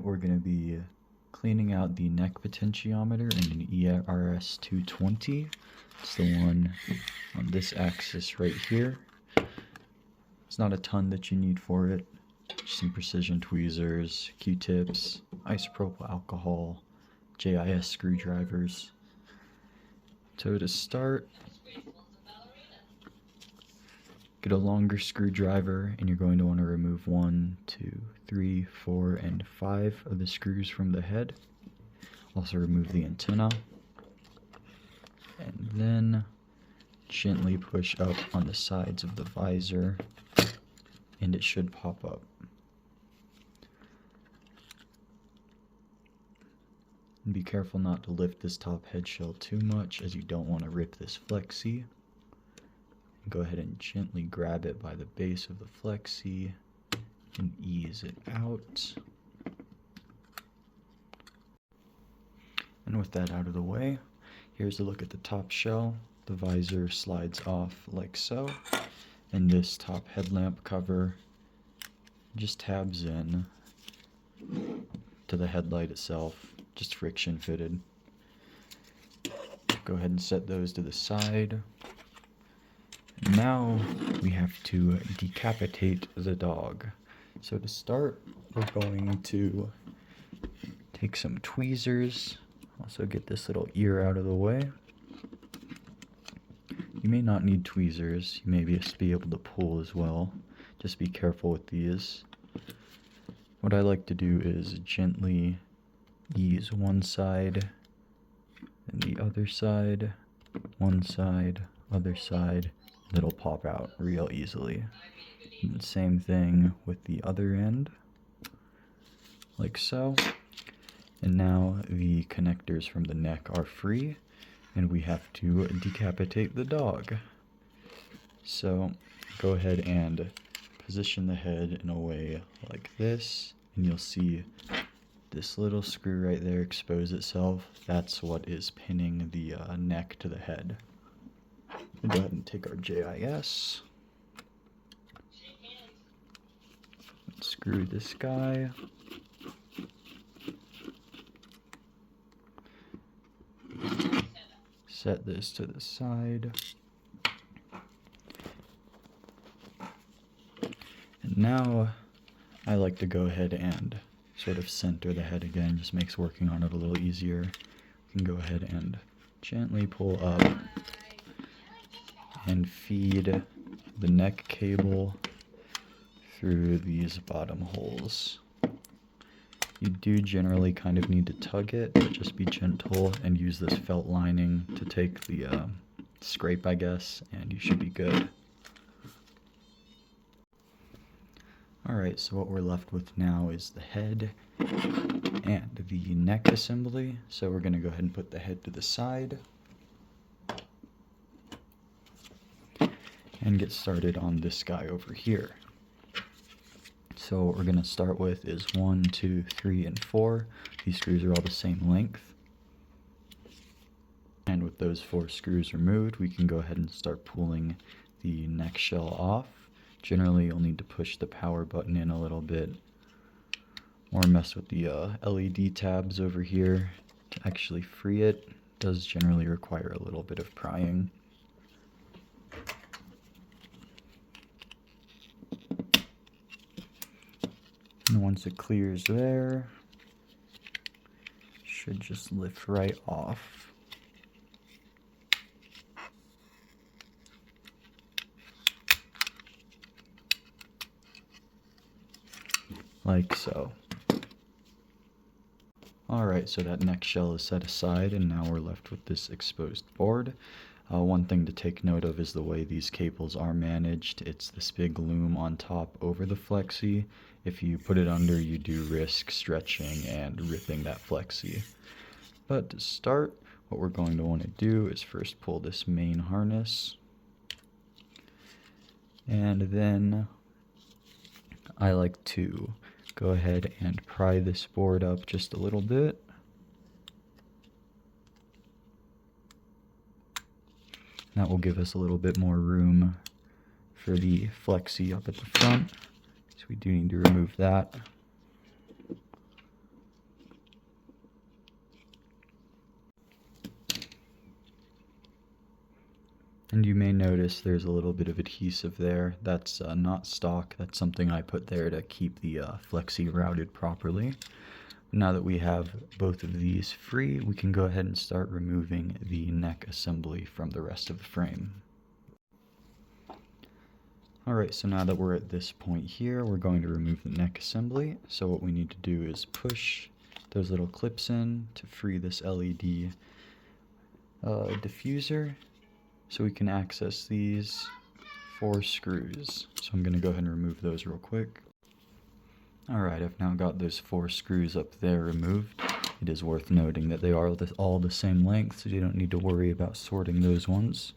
we're going to be cleaning out the neck potentiometer in an ERS-220. It's the one on this axis right here. It's not a ton that you need for it. Just some precision tweezers, Q-tips, isopropyl alcohol, JIS screwdrivers. So to start, get a longer screwdriver, and you're going to want to remove 1, 2, 3, 4, and 5 of the screws from the head. Also remove the antenna. And then gently push up on the sides of the visor, and it should pop up. And be careful not to lift this top head shell too much, as you don't want to rip this flexi. Go ahead and gently grab it by the base of the flexi and ease it out. And with that out of the way, here's a look at the top shell. The visor slides off like so, and this top headlamp cover just tabs in to the headlight itself, just friction fitted. Go ahead and set those to the side. Now we have to decapitate the dog. So to start, we're going to take some tweezers, also get this little ear out of the way. You may not need tweezers, you may just be able to pull as well. Just be careful with these. What I like to do is gently ease one side, and the other side, one side, other side. It'll pop out real easily. And the same thing with the other end, like so. And now the connectors from the neck are free, and we have to decapitate the dog. So go ahead and position the head in a way like this, and you'll see this little screw right there expose itself. That's what is pinning the neck to the head. We'll go ahead and take our JIS. Screw this guy. Set this to the side. And now I like to go ahead and sort of center the head again. Just makes working on it a little easier. You can go ahead and gently pull up and feed the neck cable through these bottom holes. You do generally kind of need to tug it, but just be gentle and use this felt lining to take the scrape, I guess, and you should be good. Alright, so what we're left with now is the head and the neck assembly. So we're going to go ahead and put the head to the side and get started on this guy over here. So what we're going to start with is 1, 2, 3, and 4. These screws are all the same length. And with those 4 screws removed, we can go ahead and start pulling the neck shell off. Generally, you'll need to push the power button in a little bit, or mess with the LED tabs over here to actually free it. It does generally require a little bit of prying. And once it clears there, should just lift right off. Like so. Alright, so that neck shell is set aside, and now we're left with this exposed board. One thing to take note of is the way these cables are managed. It's this big loom on top over the flexi. If you put it under, you do risk stretching and ripping that flexi. But to start, what we're going to want to do is first pull this main harness. And then I like to go ahead and pry this board up just a little bit. That will give us a little bit more room for the flexi up at the front. So we do need to remove that. And you may notice there's a little bit of adhesive there. That's not stock. That's something I put there to keep the flexi routed properly. Now that we have both of these free, we can go ahead and start removing the neck assembly from the rest of the frame. Alright, so now that we're at this point here, we're going to remove the neck assembly. So what we need to do is push those little clips in to free this LED diffuser, so we can access these 4 screws. So I'm going to go ahead and remove those real quick. Alright, I've now got those 4 screws up there removed. It is worth noting that they are all the same length, so you don't need to worry about sorting those ones.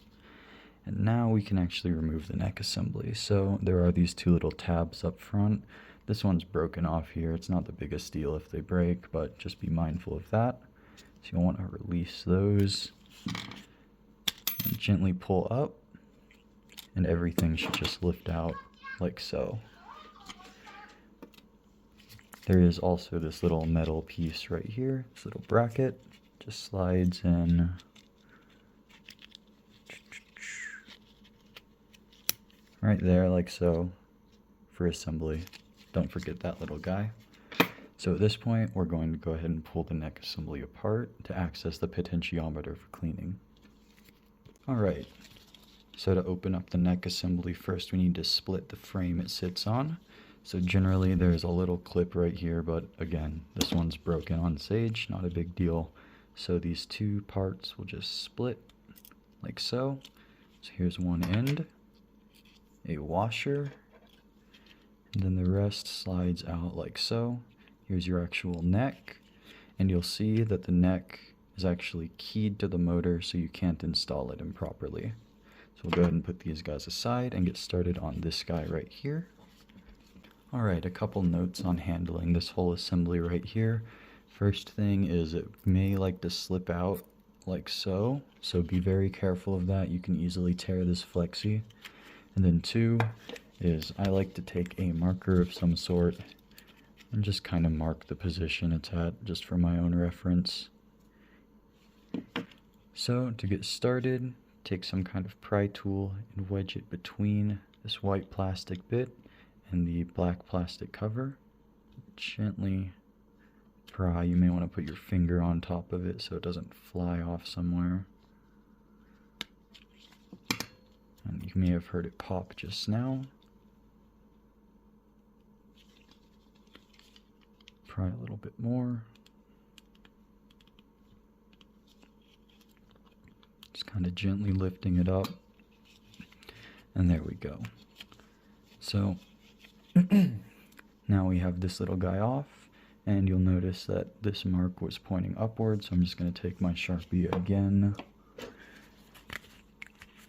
And now we can actually remove the neck assembly. So there are these 2 little tabs up front. This one's broken off here. It's not the biggest deal if they break, but just be mindful of that. So you'll want to release those. And gently pull up, and everything should just lift out like so. There is also this little metal piece right here, this little bracket, just slides in right there like so for assembly. Don't forget that little guy. So at this point, we're going to go ahead and pull the neck assembly apart to access the potentiometer for cleaning. Alright, so to open up the neck assembly, first we need to split the frame it sits on. So generally there's a little clip right here, but again, this one's broken on Sage, not a big deal. So these 2 parts will just split like so. So here's one end, a washer, and then the rest slides out like so. Here's your actual neck, and you'll see that the neck is actually keyed to the motor, so you can't install it improperly. So we'll go ahead and put these guys aside and get started on this guy right here. Alright, a couple notes on handling this whole assembly right here. First thing is it may like to slip out like so, so be very careful of that. You can easily tear this flexi. And then 2 is I like to take a marker of some sort and just kind of mark the position it's at, just for my own reference. So to get started, take some kind of pry tool and wedge it between this white plastic bit and the black plastic cover. Gently pry. You may want to put your finger on top of it so it doesn't fly off somewhere. And you may have heard it pop just now. Pry a little bit more. Just kind of gently lifting it up. And there we go. So now we have this little guy off, and you'll notice that this mark was pointing upward, so I'm just going to take my Sharpie again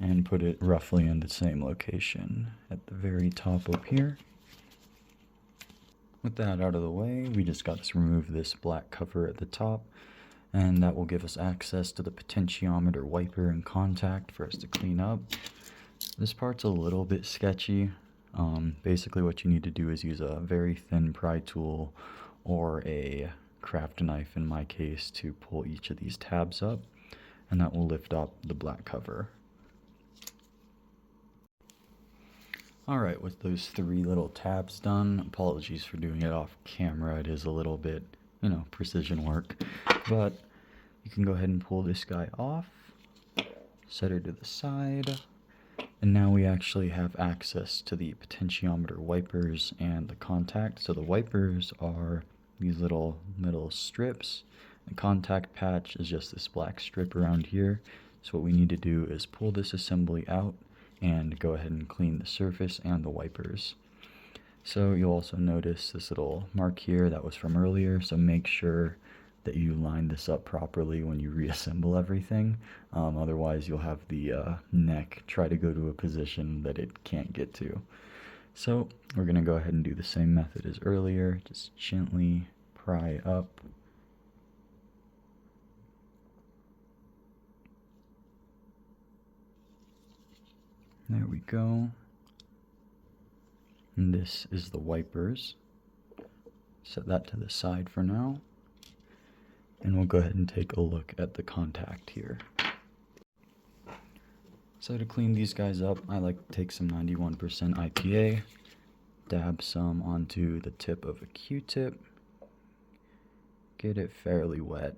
and put it roughly in the same location at the very top up here. With that out of the way, we just got to remove this black cover at the top, and that will give us access to the potentiometer wiper and contact for us to clean up. This part's a little bit sketchy. Basically what you need to do is use a very thin pry tool or a craft knife in my case to pull each of these tabs up, and that will lift up the black cover. Alright, with those 3 little tabs done, apologies for doing it off camera, it is a little bit, precision work, but you can go ahead and pull this guy off, set her to the side, and now we actually have access to the potentiometer wipers and the contact. So the wipers are these little metal strips. The contact patch is just this black strip around here. So what we need to do is pull this assembly out and go ahead and clean the surface and the wipers. So you'll also notice this little mark here that was from earlier, so make sure that you line this up properly when you reassemble everything. Otherwise you'll have the neck try to go to a position that it can't get to. So we're going to go ahead and do the same method as earlier, just gently pry up. There we go. And this is the wipers. Set that to the side for now. And we'll go ahead and take a look at the contact here. So to clean these guys up, I like to take some 91% IPA, dab some onto the tip of a Q-tip, get it fairly wet.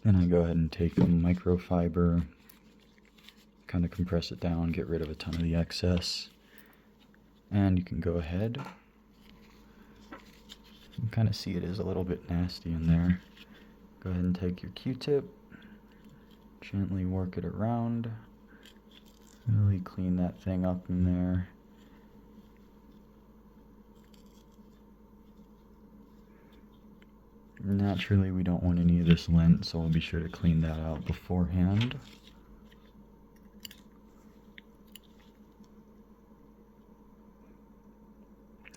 Then I go ahead and take a microfiber, kind of compress it down, get rid of a ton of the excess. And you can go ahead, you can kind of see it is a little bit nasty in there. Go ahead and take your Q-tip, gently work it around, really clean that thing up in there. Naturally, we don't want any of this lint, so we'll be sure to clean that out beforehand.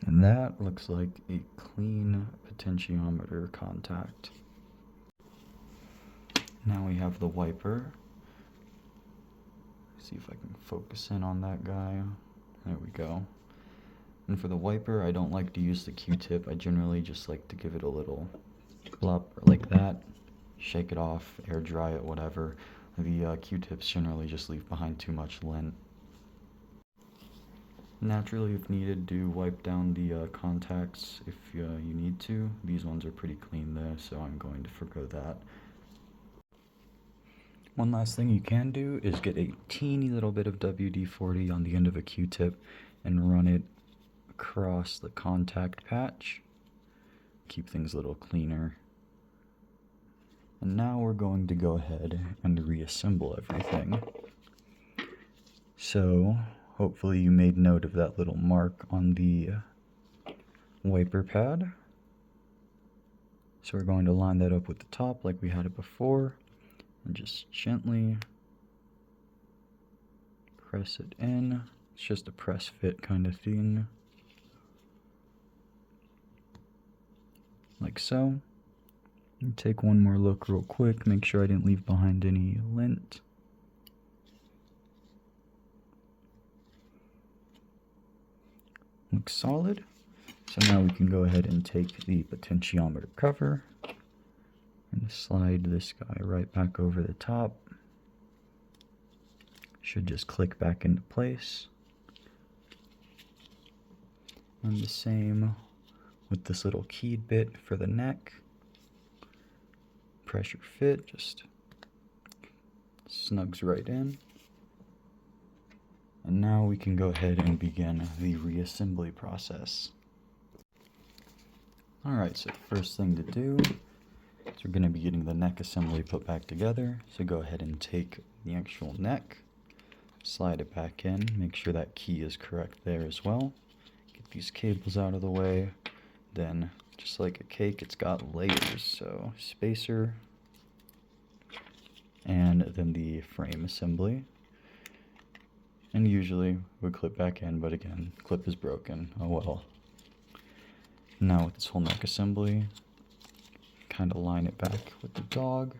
And that looks like a clean potentiometer contact. Now we have the wiper. See if I can focus in on that guy. There we go. And for the wiper, I don't like to use the Q-tip. I generally just like to give it a little plop like that. Shake it off, air dry it, whatever. The Q-tips generally just leave behind too much lint. Naturally, if needed, do wipe down the contacts if you need to. These ones are pretty clean though, so I'm going to forgo that. One last thing you can do is get a teeny little bit of WD-40 on the end of a Q-tip and run it across the contact patch. Keep things a little cleaner. And now we're going to go ahead and reassemble everything. So, hopefully you made note of that little mark on the wiper pad. So we're going to line that up with the top like we had it before. And just gently press it in. It's just a press fit kind of thing. Like so. And take one more look real quick, make sure I didn't leave behind any lint. Looks solid. So now we can go ahead and take the potentiometer cover and slide this guy right back over the top. Should just click back into place. And the same with this little keyed bit for the neck. Pressure fit, just snugs right in. And now we can go ahead and begin the reassembly process. Alright, so the first thing to do is we're going to be getting the neck assembly put back together. So go ahead and take the actual neck, slide it back in, make sure that key is correct there as well. Get these cables out of the way. Then, just like a cake, it's got layers. So spacer, and then the frame assembly. And usually we clip back in, but again, clip is broken. Oh well. Now with this whole neck assembly, kind of line it back with the dog.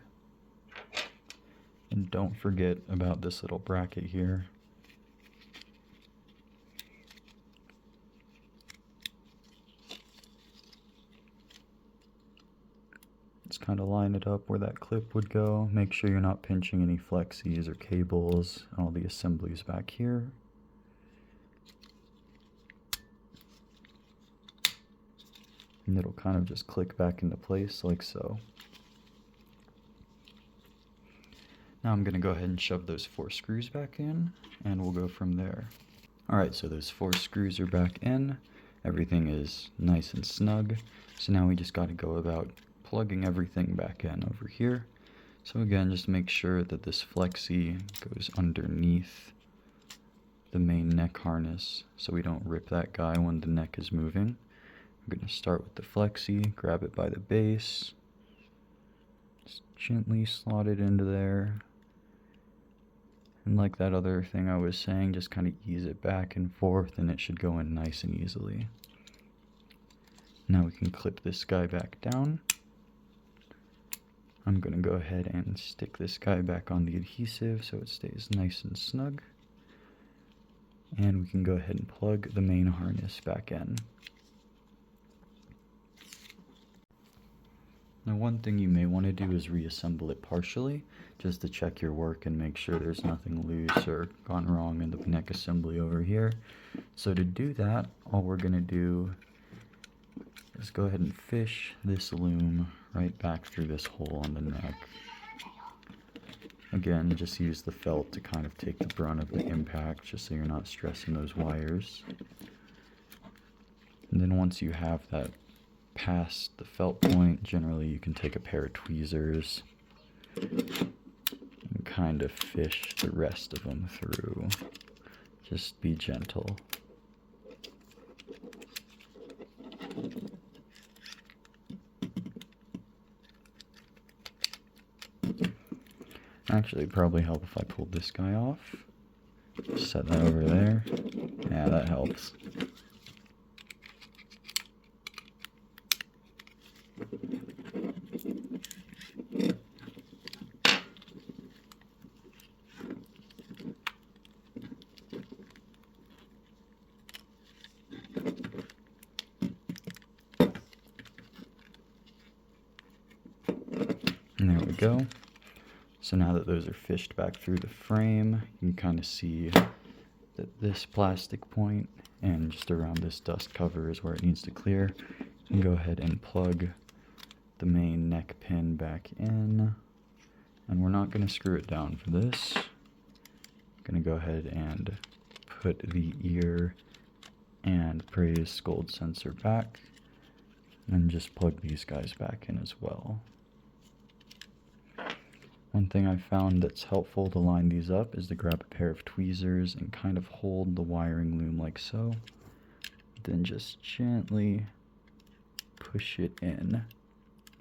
And don't forget about this little bracket here. Just kind of line it up where that clip would go. Make sure you're not pinching any flexies or cables and all the assemblies back here. And it'll kind of just click back into place like so. Now I'm going to go ahead and shove those 4 screws back in, and we'll go from there. Alright, so those 4 screws are back in. Everything is nice and snug. So now we just got to go about plugging everything back in over here. So again, just make sure that this flexi goes underneath the main neck harness so we don't rip that guy when the neck is moving. I'm going to start with the flexi, grab it by the base, just gently slot it into there. And like that other thing I was saying, just kind of ease it back and forth and it should go in nice and easily. Now we can clip this guy back down. I'm going to go ahead and stick this guy back on the adhesive so it stays nice and snug. And we can go ahead and plug the main harness back in. Now one thing you may want to do is reassemble it partially, just to check your work and make sure there's nothing loose or gone wrong in the neck assembly over here. So to do that, all we're going to do is go ahead and fish this loom right back through this hole on the neck. Again, just use the felt to kind of take the brunt of the impact, just so you're not stressing those wires. And then once you have that past the felt point, generally you can take a pair of tweezers and kind of fish the rest of them through. Just be gentle. Actually, it'd probably help if I pulled this guy off. Set that over there. Yeah, that helps. And there we go. So now that those are fished back through the frame, you can kind of see that this plastic point and just around this dust cover is where it needs to clear. You can go ahead and plug the main neck pin back in. And we're not going to screw it down for this. I'm going to go ahead and put the ear and praise gold sensor back. And just plug these guys back in as well. One thing I've found that's helpful to line these up is to grab a pair of tweezers and kind of hold the wiring loom like so. Then just gently push it in.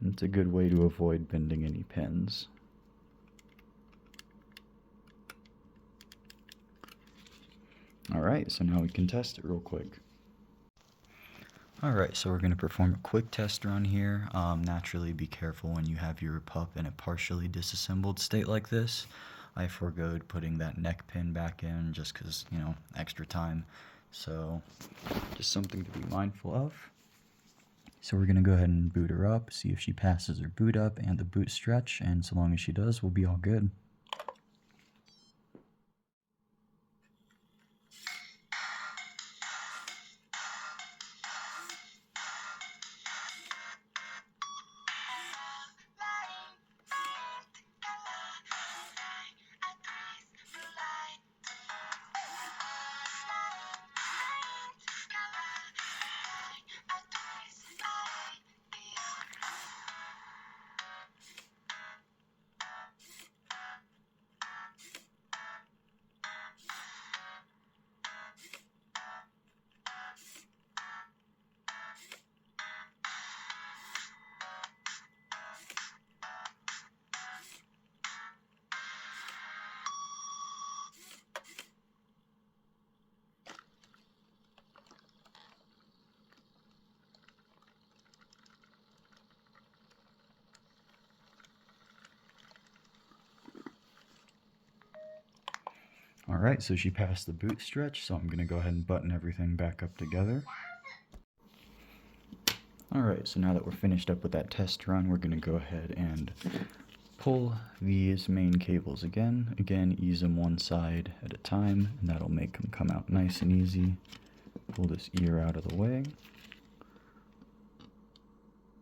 It's a good way to avoid bending any pins. Alright, so now we can test it real quick. Alright, so we're going to perform a quick test run here. Naturally, be careful when you have your pup in a partially disassembled state like this. I forgoed putting that neck pin back in just because, you know, extra time. So, just something to be mindful of. So we're going to go ahead and boot her up, see if she passes her boot up and the boot stretch, and so long as she does, we'll be all good. Alright, so she passed the boot stretch, so I'm going to go ahead and button everything back up together. Alright, so now that we're finished up with that test run, we're going to go ahead and pull these main cables again. Again, ease them one side at a time, and that'll make them come out nice and easy. Pull this ear out of the way.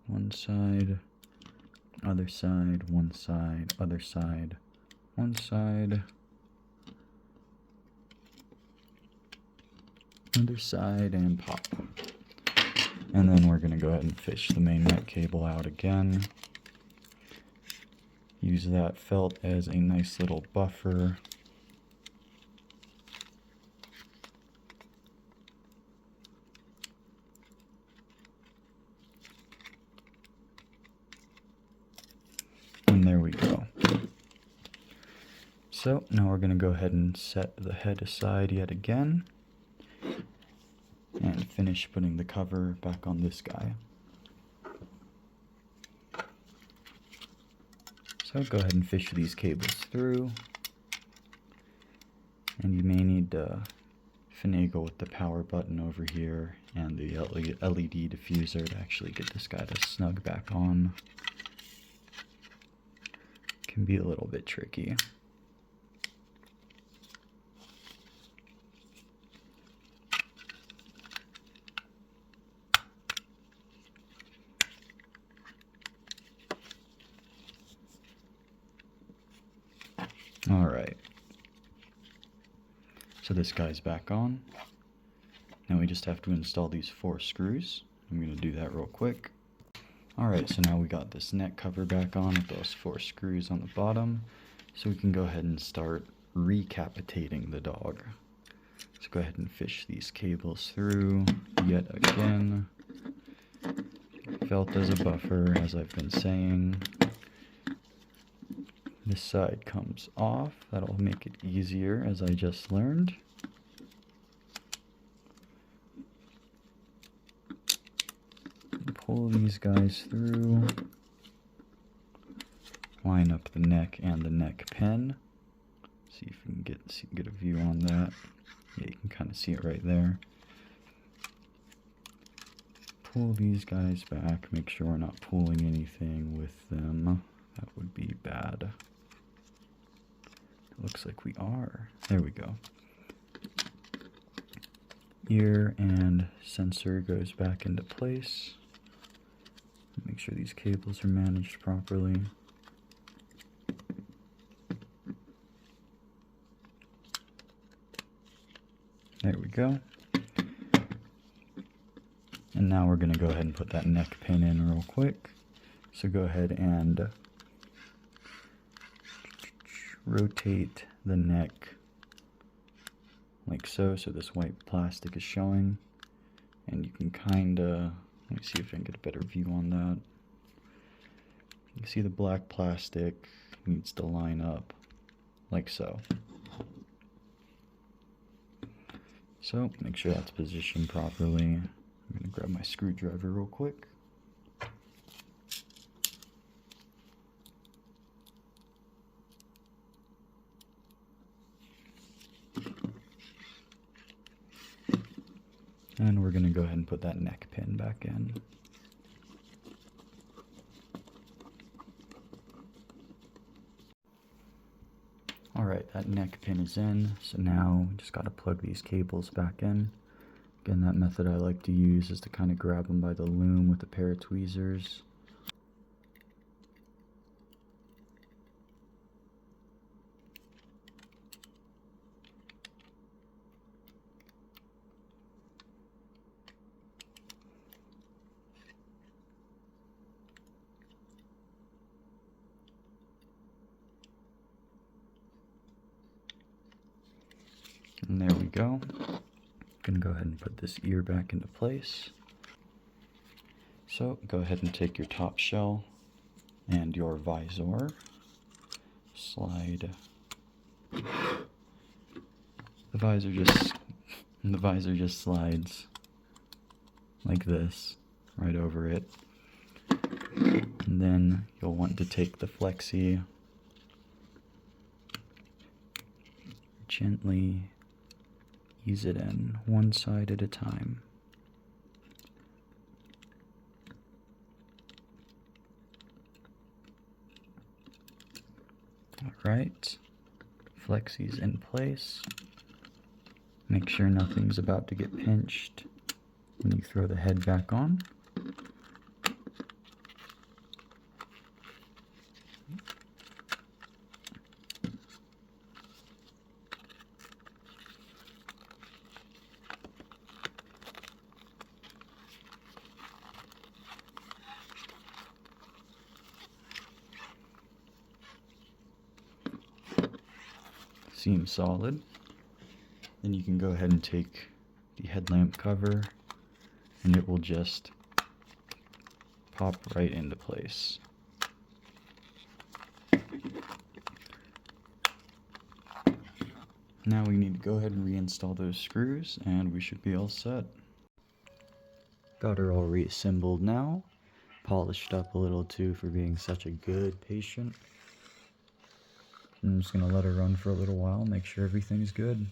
One side, other side, one side, other side, one side, other side, and pop. And then we're going to go ahead and fish the main neck cable out again. Use that felt as a nice little buffer. And there we go. So now we're going to go ahead and set the head aside yet again. And finish putting the cover back on this guy. So go ahead and fish these cables through. And you may need to finagle with the power button over here and the LED diffuser to actually get this guy to snug back on. can be a little bit tricky. Alright, so this guy's back on. Now we just have to install these 4 screws. I'm going to do that real quick. Alright, so now we got this neck cover back on with those 4 screws on the bottom. So we can go ahead and start recapitating the dog. Let's go ahead and fish these cables through yet again. Felt as a buffer, as I've been saying. This side comes off. That'll make it easier, as I just learned. Pull these guys through. Line up the neck and the neck pin. See if we can get a view on that. Yeah, you can kind of see it right there. Pull these guys back. Make sure we're not pulling anything with them. That would be bad. Looks like we are. There we go. Ear and sensor goes back into place. Make sure these cables are managed properly. There we go. And now we're going to go ahead and put that neck pin in real quick. So go ahead and rotate the neck like so, so this white plastic is showing, and you can kind of, let me see if I can get a better view on that. You can see the black plastic needs to line up like so. So make sure that's positioned properly. I'm going to grab my screwdriver real quick. And we're going to go ahead and put that neck pin back in. Alright, that neck pin is in, so now just got to plug these cables back in. Again, that method I like to use is to kind of grab them by the loom with a pair of tweezers. And there we go. Gonna go ahead and put this ear back into place. So go ahead and take your top shell and your visor. Slide the visor just slides like this right over it. And then you'll want to take the flexi, gently ease it in one side at a time. Alright, flexi's in place. Make sure nothing's about to get pinched when you throw the head back on. Seems solid. Then you can go ahead and take the headlamp cover and it will just pop right into place. Now we need to go ahead and reinstall those screws and we should be all set. Got her all reassembled now. Polished up a little too for being such a good patient. I'm just going to let her run for a little while, make sure everything's good.